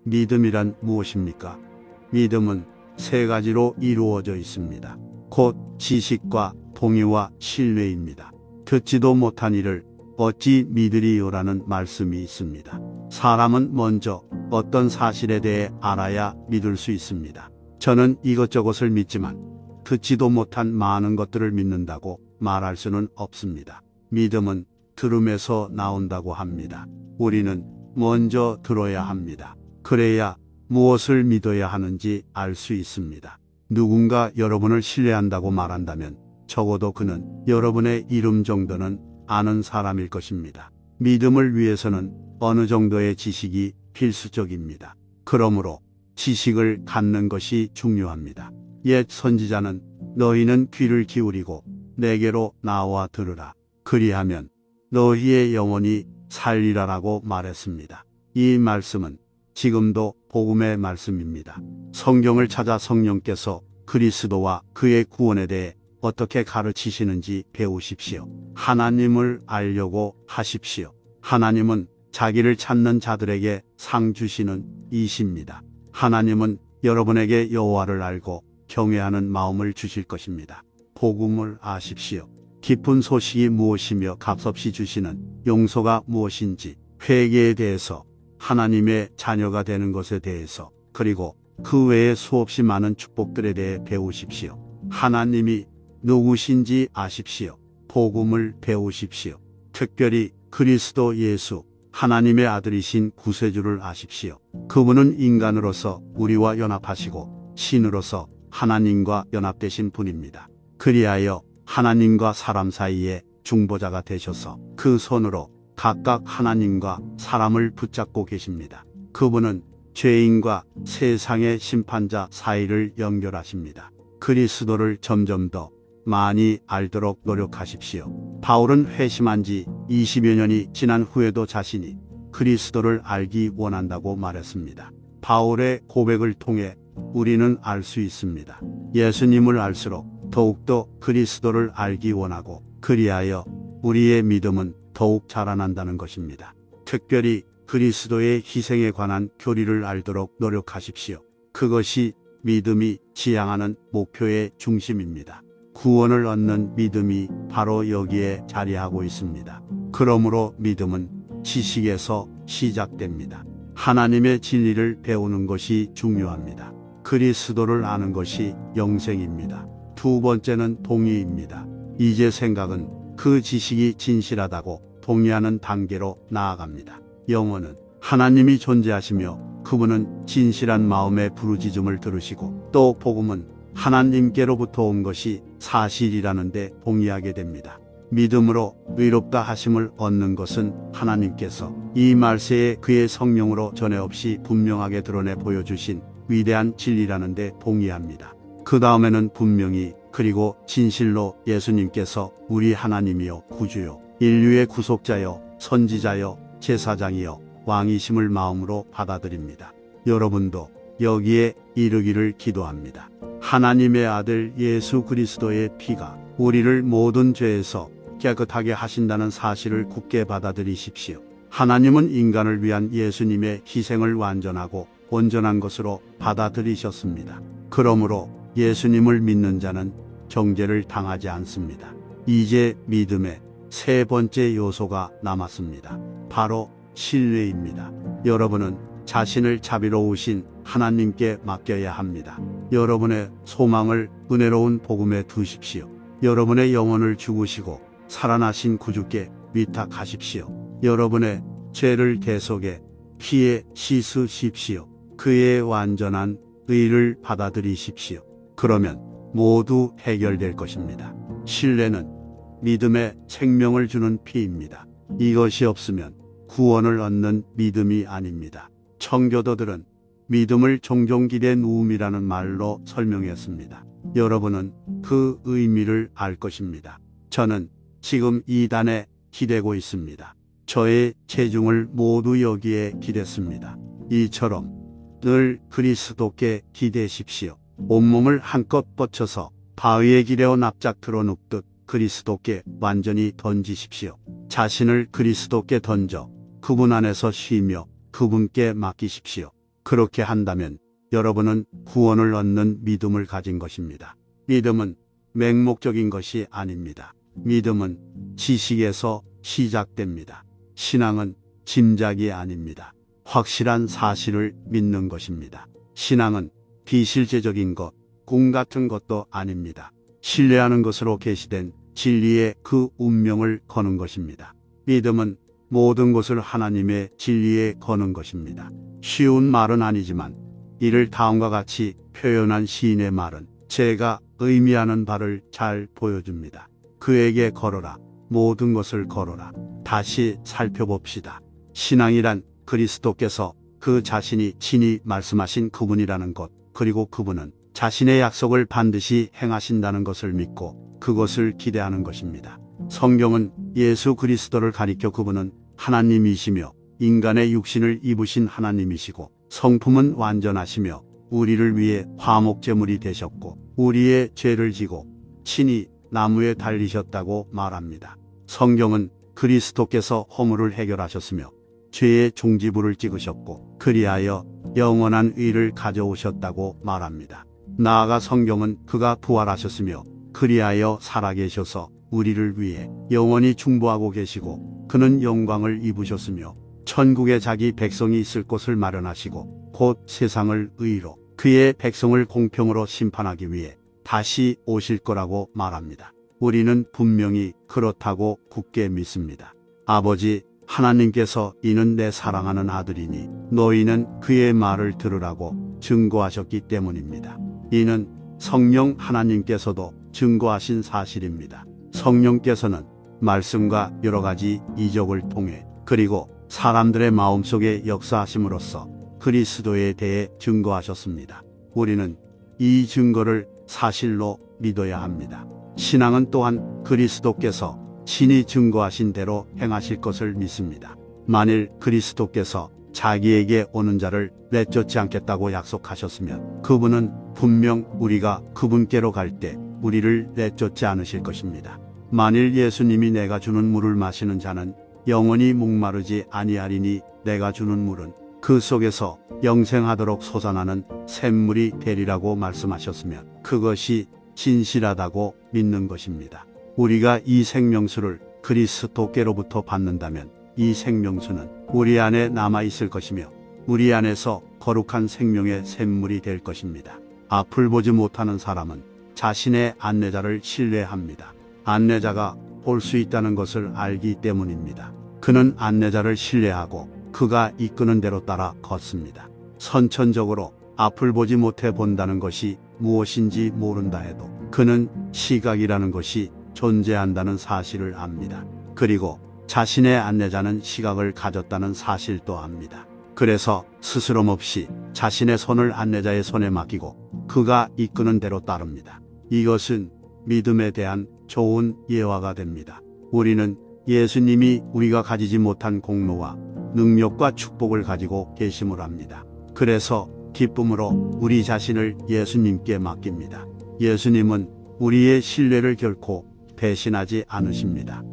믿음이란 무엇입니까? 믿음은 세 가지로 이루어져 있습니다. 곧 지식과 동의와 신뢰입니다. 듣지도 못한 이를 어찌 믿으리요라는 말씀이 있습니다. 사람은 먼저 어떤 사실에 대해 알아야 믿을 수 있습니다. 저는 이것저것을 믿지만 듣지도 못한 많은 것들을 믿는다고 말할 수는 없습니다. 믿음은 들음에서 나온다고 합니다. 우리는 먼저 들어야 합니다. 그래야 무엇을 믿어야 하는지 알 수 있습니다. 누군가 여러분을 신뢰한다고 말한다면 적어도 그는 여러분의 이름 정도는 아는 사람일 것입니다. 믿음을 위해서는 어느 정도의 지식이 필수적입니다. 그러므로 지식을 갖는 것이 중요합니다. 옛 선지자는 너희는 귀를 기울이고 내게로 나와 들으라. 그리하면 너희의 영혼이 살리라라고 말했습니다. 이 말씀은 지금도 복음의 말씀입니다. 성경을 찾아 성령께서 그리스도와 그의 구원에 대해 어떻게 가르치시는지 배우십시오. 하나님을 알려고 하십시오. 하나님은 자기를 찾는 자들에게 상 주시는 이십니다. 하나님은 여러분에게 여호와를 알고 경외하는 마음을 주실 것입니다. 복음을 아십시오. 기쁜 소식이 무엇이며 값없이 주시는 용서가 무엇인지, 회개에 대해서, 하나님의 자녀가 되는 것에 대해서, 그리고 그 외에 수없이 많은 축복들에 대해 배우십시오. 하나님이 누구신지 아십시오. 복음을 배우십시오. 특별히 그리스도 예수, 하나님의 아들이신 구세주를 아십시오. 그분은 인간으로서 우리와 연합하시고 신으로서 하나님과 연합되신 분입니다. 그리하여 하나님과 사람 사이에 중보자가 되셔서 그 손으로 각각 하나님과 사람을 붙잡고 계십니다. 그분은 죄인과 세상의 심판자 사이를 연결하십니다. 그리스도를 점점 더 많이 알도록 노력하십시오. 바울은 회심한 지 20여 년이 지난 후에도 자신이 그리스도를 알기 원한다고 말했습니다. 바울의 고백을 통해 우리는 알 수 있습니다. 예수님을 알수록 더욱더 그리스도를 알기 원하고 그리하여 우리의 믿음은 더욱 자라난다는 것입니다. 특별히 그리스도의 희생에 관한 교리를 알도록 노력하십시오. 그것이 믿음이 지향하는 목표의 중심입니다. 구원을 얻는 믿음이 바로 여기에 자리하고 있습니다. 그러므로 믿음은 지식에서 시작됩니다. 하나님의 진리를 배우는 것이 중요합니다. 그리스도를 아는 것이 영생입니다. 두 번째는 동의입니다. 이제 생각은 그 지식이 진실하다고 동의하는 단계로 나아갑니다. 영어는 하나님이 존재하시며 그분은 진실한 마음의 부르짖음을 들으시고 또 복음은 하나님께로부터 온 것이 사실이라는 데 동의하게 됩니다. 믿음으로 의롭다 하심을 얻는 것은 하나님께서 이 말세에 그의 성령으로 전에 없이 분명하게 드러내 보여주신 위대한 진리라는 데 동의합니다. 그 다음에는 분명히 그리고 진실로 예수님께서 우리 하나님이요 구주요 인류의 구속자요 선지자요 제사장이요 왕이심을 마음으로 받아들입니다. 여러분도 여기에 이르기를 기도합니다. 하나님의 아들 예수 그리스도의 피가 우리를 모든 죄에서 깨끗하게 하신다는 사실을 굳게 받아들이십시오. 하나님은 인간을 위한 예수님의 희생을 완전하고 온전한 것으로 받아들이셨습니다. 그러므로 예수님을 믿는 자는 정죄를 당하지 않습니다. 이제 믿음의 세 번째 요소가 남았습니다. 바로 신뢰입니다. 여러분은 자신을 자비로우신 하나님께 맡겨야 합니다. 여러분의 소망을 은혜로운 복음에 두십시오. 여러분의 영혼을 죽으시고 살아나신 구주께 위탁하십시오. 여러분의 죄를 대속에 피에 씻으십시오. 그의 완전한 의를 받아들이십시오. 그러면 모두 해결될 것입니다. 신뢰는 믿음에 생명을 주는 피입니다. 이것이 없으면 구원을 얻는 믿음이 아닙니다. 청교도들은 믿음을 종종 기대 누움이라는 말로 설명했습니다. 여러분은 그 의미를 알 것입니다. 저는 지금 이 단에 기대고 있습니다. 저의 체중을 모두 여기에 기댔습니다. 이처럼 늘 그리스도께 기대십시오. 온몸을 한껏 뻗쳐서 바위에 기대어 납작 드러눕듯 그리스도께 완전히 던지십시오. 자신을 그리스도께 던져 그분 안에서 쉬며 그분께 맡기십시오. 그렇게 한다면 여러분은 구원을 얻는 믿음을 가진 것입니다. 믿음은 맹목적인 것이 아닙니다. 믿음은 지식에서 시작됩니다. 신앙은 짐작이 아닙니다. 확실한 사실을 믿는 것입니다. 신앙은 비실제적인 것, 꿈 같은 것도 아닙니다. 신뢰하는 것으로 계시된 진리의 그 운명을 거는 것입니다. 믿음은 모든 것을 하나님의 진리에 거는 것입니다. 쉬운 말은 아니지만 이를 다음과 같이 표현한 시인의 말은 제가 의미하는 바를 잘 보여줍니다. 그에게 걸어라. 모든 것을 걸어라. 다시 살펴봅시다. 신앙이란 그리스도께서 그 자신이 친히 말씀하신 그분이라는 것, 그리고 그분은 자신의 약속을 반드시 행하신다는 것을 믿고 그것을 기대하는 것입니다. 성경은 예수 그리스도를 가리켜 그분은 하나님이시며 인간의 육신을 입으신 하나님이시고 성품은 완전하시며 우리를 위해 화목제물이 되셨고 우리의 죄를 지고 친히 나무에 달리셨다고 말합니다. 성경은 그리스도께서 허물을 해결하셨으며 죄의 종지부를 찍으셨고 그리하여 영원한 의를 가져오셨다고 말합니다. 나아가 성경은 그가 부활하셨으며 그리하여 살아계셔서 우리를 위해 영원히 중보하고 계시고 그는 영광을 입으셨으며 천국에 자기 백성이 있을 곳을 마련하시고 곧 세상을 의로 그의 백성을 공평으로 심판하기 위해 다시 오실 거라고 말합니다. 우리는 분명히 그렇다고 굳게 믿습니다. 아버지 하나님께서 이는 내 사랑하는 아들이니 너희는 그의 말을 들으라고 증거하셨기 때문입니다. 이는 성령 하나님께서도 증거하신 사실입니다. 성령께서는 말씀과 여러 가지 이적을 통해 그리고 사람들의 마음속에 역사하심으로써 그리스도에 대해 증거하셨습니다. 우리는 이 증거를 사실로 믿어야 합니다. 신앙은 또한 그리스도께서 친히 증거하신 대로 행하실 것을 믿습니다. 만일 그리스도께서 자기에게 오는 자를 내쫓지 않겠다고 약속하셨으면 그분은 분명 우리가 그분께로 갈 때 우리를 내쫓지 않으실 것입니다. 만일 예수님이 내가 주는 물을 마시는 자는 영원히 목마르지 아니하리니 내가 주는 물은 그 속에서 영생하도록 솟아나는 샘물이 되리라고 말씀하셨으면 그것이 진실하다고 믿는 것입니다. 우리가 이 생명수를 그리스도께로부터 받는다면 이 생명수는 우리 안에 남아있을 것이며 우리 안에서 거룩한 생명의 샘물이 될 것입니다. 앞을 보지 못하는 사람은 자신의 안내자를 신뢰합니다. 안내자가 볼 수 있다는 것을 알기 때문입니다. 그는 안내자를 신뢰하고 그가 이끄는 대로 따라 걷습니다. 선천적으로 앞을 보지 못해 본다는 것이 무엇인지 모른다 해도 그는 시각이라는 것이 존재한다는 사실을 압니다. 그리고 자신의 안내자는 시각을 가졌다는 사실도 압니다. 그래서 스스럼 없이 자신의 손을 안내자의 손에 맡기고 그가 이끄는 대로 따릅니다. 이것은 믿음에 대한 좋은 예화가 됩니다. 우리는 예수님이 우리가 가지지 못한 공로와 능력과 축복을 가지고 계심을 압니다. 그래서 기쁨으로 우리 자신을 예수님께 맡깁니다. 예수님은 우리의 신뢰를 결코 배신하지 않으십니다.